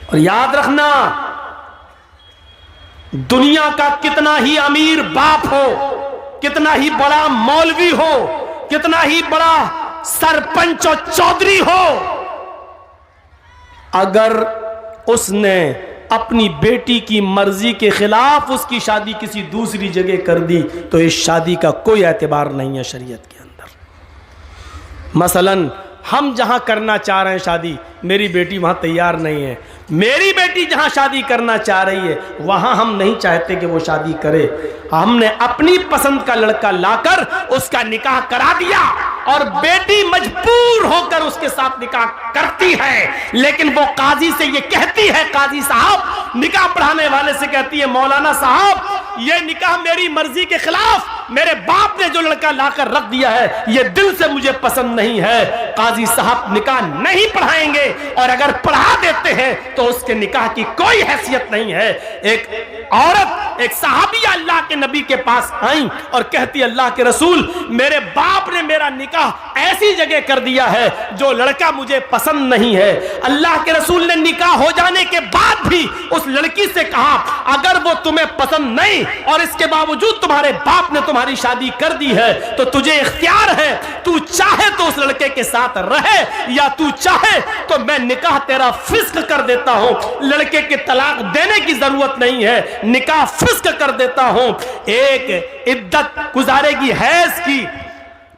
और याद रखना, दुनिया का कितना ही अमीर बाप हो, कितना ही बड़ा मौलवी हो, कितना ही बड़ा सरपंच और चौधरी हो, अगर उसने अपनी बेटी की मर्जी के खिलाफ उसकी शादी किसी दूसरी जगह कर दी तो इस शादी का कोई एतबार नहीं है शरीयत के अंदर। मसलन हम जहां करना चाह रहे हैं शादी, मेरी बेटी वहां तैयार नहीं है, मेरी बेटी जहां शादी करना चाह रही है वहां हम नहीं चाहते कि वो शादी करे, हमने अपनी पसंद का लड़का लाकर उसका निकाह करा दिया और बेटी मजबूर होकर उसके साथ निकाह करती है, लेकिन वो काजी से ये कहती है, काजी साहब निकाह पढ़ाने वाले से कहती है, मौलाना साहब ये निकाह मेरी मर्जी के खिलाफ मेरे बाप ने जो लड़का लाकर रख दिया है ये दिल से मुझे पसंद नहीं है, काजी साहब निकाह नहीं पढ़ाएंगे और अगर पढ़ा देते हैं तो उसके निकाह की कोई हैसियत नहीं है। एक औरत, एक सहाबिया अल्लाह के नबी के पास आई और कहती, अल्लाह के रसूल मेरे बाप ने मेरा निकाह ऐसी जगह कर दिया है जो लड़का मुझे पसंद नहीं है। अल्लाह के रसूल ने निकाह हो जाने के बाद भी उस लड़की से कहा, अगर वो तुम्हें पसंद नहीं और इसके बावजूद तुम्हारे बाप ने तुम्हारी शादी कर दी है तो तुझे इख्तियार है, तू चाहे तो उस लड़के के साथ रहे या तू चाहे तो मैं निकाह तेरा फिस्क कर देता हूं, लड़के के तलाक देने की जरूरत नहीं है, निकाह फिस्क कर देता हूं। एक इद्दत गुजारेगी हैज की,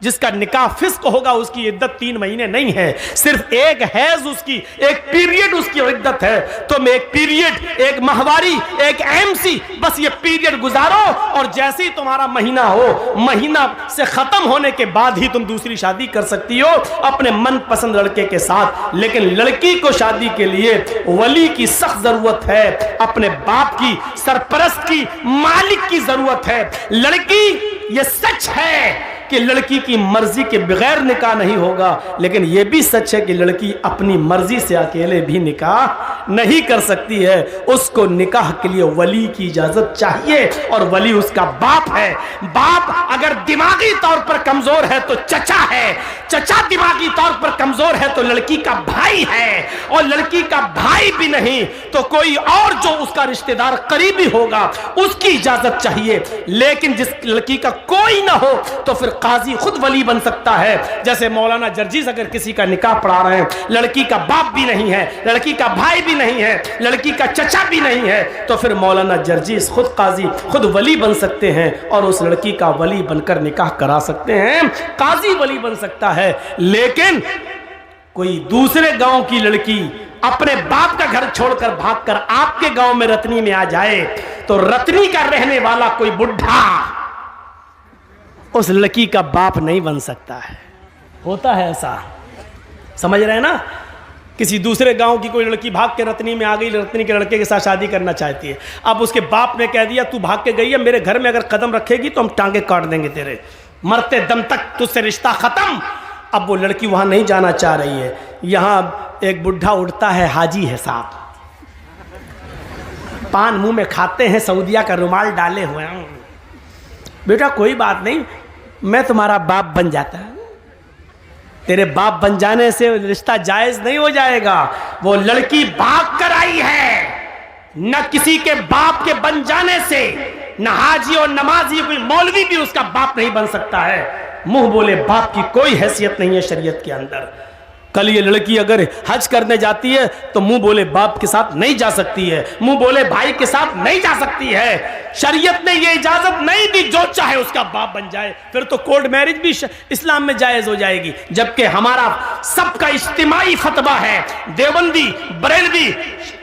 जिसका निकाह फिस्क होगा उसकी इद्दत 3 महीने नहीं है, सिर्फ एक हैज उसकी, एक पीरियड उसकी इद्दत है। तुम एक पीरियड, एक माहवारी, एक एमसी, बस ये पीरियड गुजारो और जैसे ही तुम्हारा महीना हो, महीना से खत्म होने के बाद ही तुम दूसरी शादी कर सकती हो अपने मनपसंद लड़के के साथ। लेकिन लड़की को शादी के लिए वली की सख्त जरूरत है, अपने बाप की, सरपरस्त की, मालिक की जरूरत है। लड़की, ये सच है कि लड़की की मर्जी के बगैर निकाह नहीं होगा, लेकिन यह भी सच है कि लड़की अपनी मर्जी से अकेले भी निकाह नहीं कर सकती है, उसको निकाह के लिए वली की इजाजत चाहिए और वली उसका बाप है। बाप अगर दिमागी तौर पर कमजोर है तो चचा है, चचा दिमागी तौर पर कमजोर है तो लड़की का भाई है, और लड़की का भाई भी नहीं तो कोई और जो उसका रिश्तेदार करीबी होगा उसकी इजाजत चाहिए। लेकिन जिस लड़की का कोई ना हो तो फिर काजी खुद वली बन सकता है। जैसे मौलाना जर्जीस अगर किसी का निकाह पढ़ा रहे हैं, लड़की का बाप भी नहीं है, लड़की का भाई भी नहीं है, लड़की का चचा भी नहीं है, तो फिर मौलाना जर्जीस खुद काजी, खुद वली बन सकते हैं और उस लड़की का वली बनकर निकाह करा सकते हैं, काजी वली बन सकता है। लेकिन कोई दूसरे गांव की लड़की अपने बाप का घर छोड़कर भागकर आपके गांव में रतनी में आ जाए तो रतनी का रहने वाला कोई बुढ़ा उस लड़की का बाप नहीं बन सकता है। होता है ऐसा, समझ रहे हैं ना। किसी दूसरे गांव की कोई लड़की भाग के रतनी में आ गई, रतनी के लड़के के साथ शादी करना चाहती है, अब उसके बाप ने कह दिया तू भाग के गई है, मेरे घर में अगर कदम रखेगी तो हम टांगे काट देंगे तेरे, मरते दम तक तुझसे रिश्ता खत्म। अब वो लड़की वहां नहीं जाना चाह रही है, यहां एक बुढ़ा उठता है, हाजी है साहब, पान मुंह में खाते हैं, सऊदिया का रुमाल डाले हुए हैं, बेटा कोई बात नहीं, मैं तुम्हारा बाप बन जाता है। तेरे बाप बन जाने से रिश्ता जायज नहीं हो जाएगा। वो लड़की भाग कर आई है, न किसी के बाप के बन जाने से, न हाजी और नमाजी कोई मौलवी भी उसका बाप नहीं बन सकता है। मुंह बोले बाप की कोई हैसियत नहीं है शरीयत के अंदर। कल ये लड़की अगर हज करने जाती है तो मुंह बोले बाप के साथ नहीं जा सकती है, मुंह बोले भाई के साथ नहीं जा सकती है। शरीयत ने ये इजाजत नहीं दी जो चाहे उसका बाप बन जाए, फिर तो कोर्ट मैरिज भी इस्लाम में जायज हो जाएगी। जबकि हमारा सबका इज्तिमाई फतवा है, देवबंदी, बरेलवी,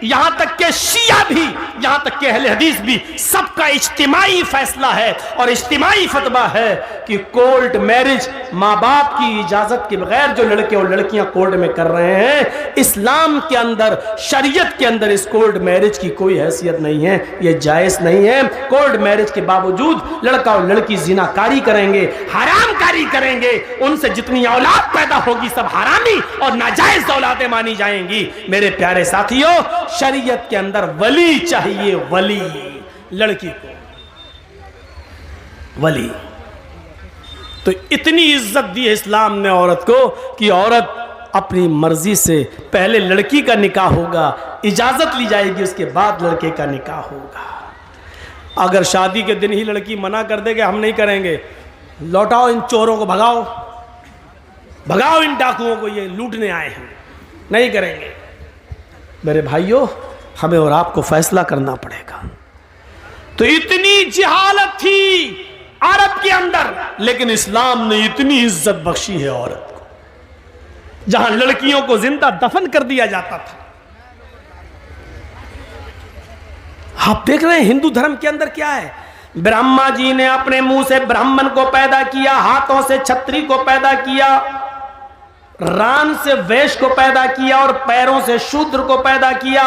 यहां तक के शिया भी, यहां तक के अहले हदीस भी, सबका इज्तिमाई फैसला है और इज्तिमाई फतवा है कि कोर्ट मैरिज माँ बाप की इजाजत के बगैर जो लड़के और लड़कियां कोर्ट में कर रहे हैं, इस्लाम के अंदर, शरीयत के अंदर इस कोर्ट मैरिज की कोई हैसियत नहीं है, यह जायज नहीं है। कोर्ट मैरिज के बावजूद लड़का और लड़की जिनाकारी करेंगे, हरामकारी करेंगे, उनसे जितनी औलाद पैदा होगी सब हरामी और नाजायज औलादें मानी जाएंगी। मेरे प्यारे साथियों, शरीयत के अंदर वली चाहिए, वली, लड़की को वली। तो इतनी इज्जत दी है इस्लाम ने औरत को कि औरत अपनी मर्जी से पहले लड़की का निकाह होगा, इजाज़त ली जाएगी, उसके बाद लड़के का निकाह होगा। अगर शादी के दिन ही लड़की मना कर दे कि हम नहीं करेंगे, लौटाओ इन चोरों को, भगाओ भगाओ इन डाकुओं को, ये लूटने आए हैं, नहीं करेंगे। मेरे भाइयों, हमें और आपको फैसला करना पड़ेगा। तो इतनी जिहालत थी अरब के अंदर, लेकिन इस्लाम ने इतनी इज्जत बख्शी है औरत को, जहां लड़कियों को जिंदा दफन कर दिया जाता था। आप देख रहे हैं हिंदू धर्म के अंदर क्या है। ब्रह्मा जी ने अपने मुंह से ब्राह्मण को पैदा किया, हाथों से छत्री को पैदा किया, रान से वैश्य को पैदा किया और पैरों से शूद्र को पैदा किया।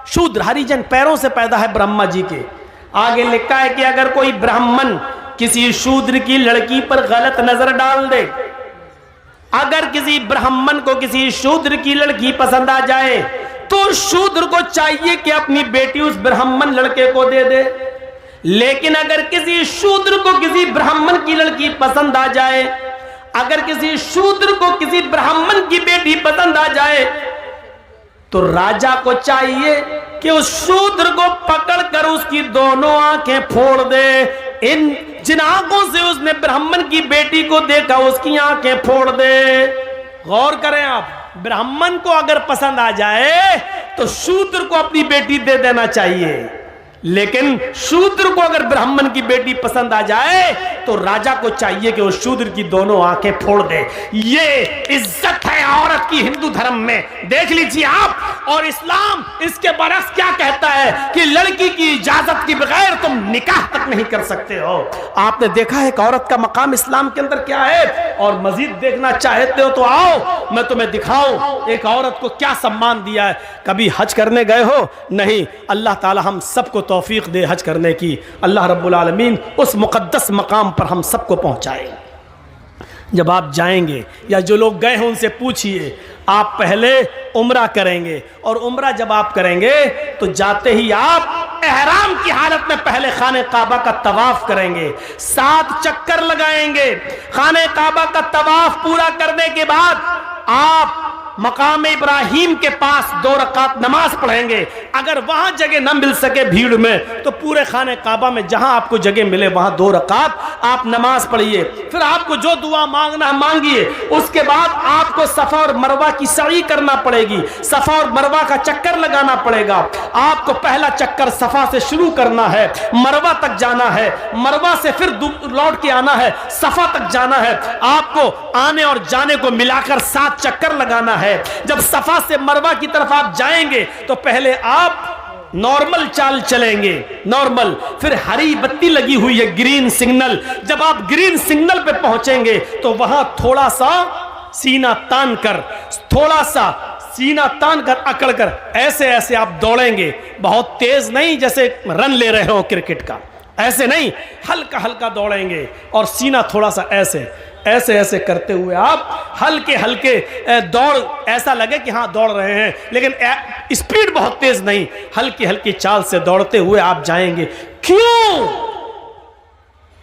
शूद्र हरिजन पैरों से पैदा है ब्रह्मा जी के। आगे लिखा है कि अगर कोई ब्राह्मण किसी शूद्र की लड़की पर गलत नजर डाल दे, अगर किसी ब्राह्मण को किसी शूद्र की लड़की पसंद आ जाए, तो शूद्र को चाहिए कि अपनी बेटी उस ब्राह्मण लड़के को दे दे। लेकिन अगर किसी शूद्र को किसी ब्राह्मण की लड़की पसंद आ जाए, अगर किसी शूद्र को किसी ब्राह्मण की बेटी पसंद आ जाए, तो राजा को चाहिए कि उस शूद्र को पकड़कर उसकी दोनों आंखें फोड़ दे। इन जिन आंखों से उसने ब्राह्मण की बेटी को देखा, उसकी आंखें फोड़ दे। गौर करें आप, ब्राह्मण को अगर पसंद आ जाए तो शूद्र को अपनी बेटी दे देना चाहिए, लेकिन शूद्र को अगर ब्राह्मण की बेटी पसंद आ जाए तो राजा को चाहिए कि वो शूद्र की दोनों आंखें फोड़ दे। ये इज्जत है औरत की हिंदू धर्म में, देख लीजिए आप। और इस्लाम इसके बरस क्या कहता है कि लड़की की इजाजत के बगैर तुम निकाह तक नहीं कर सकते हो। आपने देखा है कि औरत का मकाम इस्लाम के अंदर क्या है, और मजीद देखना चाहते हो तो आओ, मैं तुम्हें दिखाऊं एक औरत को क्या सम्मान दिया है। कभी हज करने गए हो? नहीं। अल्लाह ताला हम सबको तौफीक दे हज करने की। अल्लाह रब्बुल आलमीन उस मुक़द्दस मकाम पर हम सबको पहुंचाए। जब आप जाएंगे या जो लोग गए हैं उनसे पूछिए, आप पहले उम्रा करेंगे, और उम्रा जब आप करेंगे तो जाते ही आप एहराम की हालत में पहले खाने काबा का तवाफ करेंगे, 7 चक्कर लगाएंगे। खाने काबा का तवाफ पूरा करने के बाद आप मकाम इब्राहिम के पास 2 रकात नमाज पढ़ेंगे। अगर वहां जगह न मिल सके भीड़ में, तो पूरे खाने काबा में जहां आपको जगह मिले वहां 2 रकात आप नमाज पढ़िए। फिर आपको जो दुआ मांगना है मांगिए। उसके बाद आपको सफा और मरवा की सई करना पड़ेगी, सफा और मरवा का चक्कर लगाना पड़ेगा। आपको पहला चक्कर सफा से शुरू करना है, मरवा तक जाना है, मरवा से फिर लौट के आना है, सफा तक जाना है। आपको आने और जाने को मिलाकर 7 चक्कर लगाना है। जब सफा से मरवा की तरफ आप जाएंगे तो पहले आप नॉर्मल चाल चलेंगे, नॉर्मल। फिर हरी बत्ती लगी हुई है, ग्रीन सिग्नल। जब आप ग्रीन सिग्नल पे पहुंचेंगे तो वहां थोड़ा सा सीना तान कर, थोड़ा सा सीना तान कर, अकड़ कर ऐसे ऐसे आप दौड़ेंगे। बहुत तेज नहीं जैसे रन ले रहे हो क्रिकेट का, ऐसे नहीं, हल्का हल्का दौड़ेंगे और सीना थोड़ा सा ऐसे ऐसे ऐसे करते हुए आप हल्के हल्के दौड़, ऐसा लगे कि हाँ दौड़ रहे हैं, लेकिन स्पीड बहुत तेज नहीं, हल्की हल्की चाल से दौड़ते हुए आप जाएंगे। क्यों?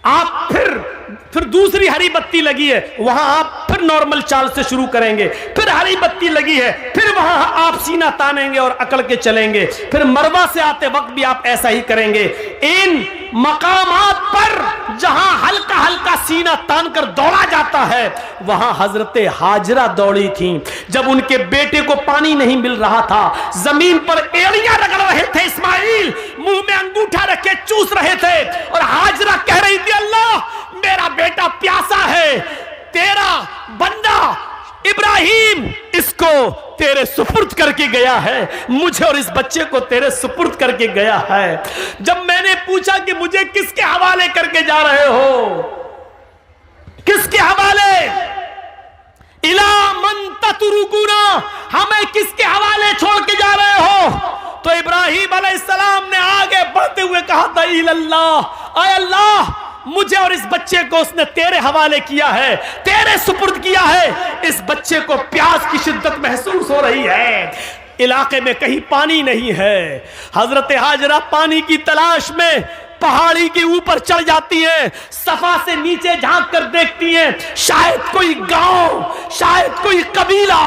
आप फिर दूसरी हरी बत्ती लगी है, वहां आप फिर नॉर्मल चाल से शुरू करेंगे। फिर हरी बत्ती लगी है, फिर वहां आप सीना तानेंगे और अकड़ के चलेंगे। फिर मरवा से आते वक्त भी आप ऐसा ही करेंगे। इन मकामात पर जहां हल्का हल्का सीना तान कर दौड़ा जाता है, वहां हजरते हाजरा दौड़ी थी। जब उनके बेटे को पानी नहीं मिल रहा था, जमीन पर एड़ियां रगड़ रहे थे इस्माइल, मुंह में अंगूठा रखे चूस रहे थे, और हाजरा कह रही थी, अल्लाह मेरा बेटा प्यासा है, तेरा बंदा इब्राहिम इसको तेरे सुपुर्द करके गया है, मुझे और इस बच्चे को तेरे सुपुर्द करके गया है। जब मैंने पूछा कि मुझे किसके हवाले करके जा रहे हो, किसके हवाले, इला मन ततरुकुना, हमें किसके हवाले छोड़ के जा रहे हो? तो इब्राहिम अलैहिस्सलाम ने आगे बढ़ते हुए कहा था, इल्लल्लाह, आय अल्लाह, मुझे और इस बच्चे को उसने तेरे हवाले किया है, तेरे सुपुर्द किया है। इस बच्चे को प्यास की शिद्दत महसूस हो रही है, इलाके में कहीं पानी नहीं है। हजरत हाजरा पानी की तलाश में पहाड़ी के ऊपर चढ़ जाती हैं, सफा से नीचे झांक कर देखती हैं, शायद कोई गांव, शायद कोई कबीला,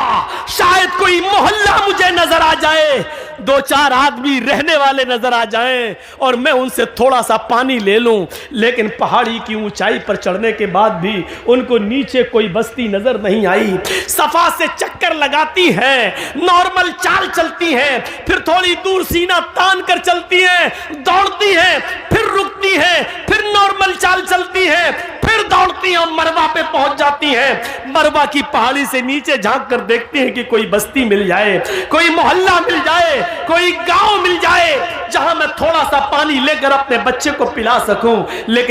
शायद कोई मोहल्ला मुझे नजर आ जाए, दो चार आदमी रहने वाले नजर आ जाएं और मैं उनसे थोड़ा सा पानी ले लूं। लेकिन पहाड़ी की ऊंचाई पर चढ़ने के बाद भी उनको नीचे कोई बस्ती नजर नहीं आई। सफा से चक्कर लगाती हैं, नॉर्मल चाल चलती हैं, फिर थोड़ी दूर सीना तान कर चलती हैं, दौड़ती हैं, फिर रुकती हैं, फिर नॉर्मल चाल चलती हैं, फिर दौड़ती हैं, मरवा पे पहुंच जाती हैं। मरवा की पहाड़ी से नीचे झांक कर देखती हैं कि कोई बस्ती मिल जाए, कोई मोहल्ला मिल जाए, कोई गांव मिल जाए जहां मैं थोड़ा सा पानी लेकर अपने बच्चे को पिला सकूं। लेकिन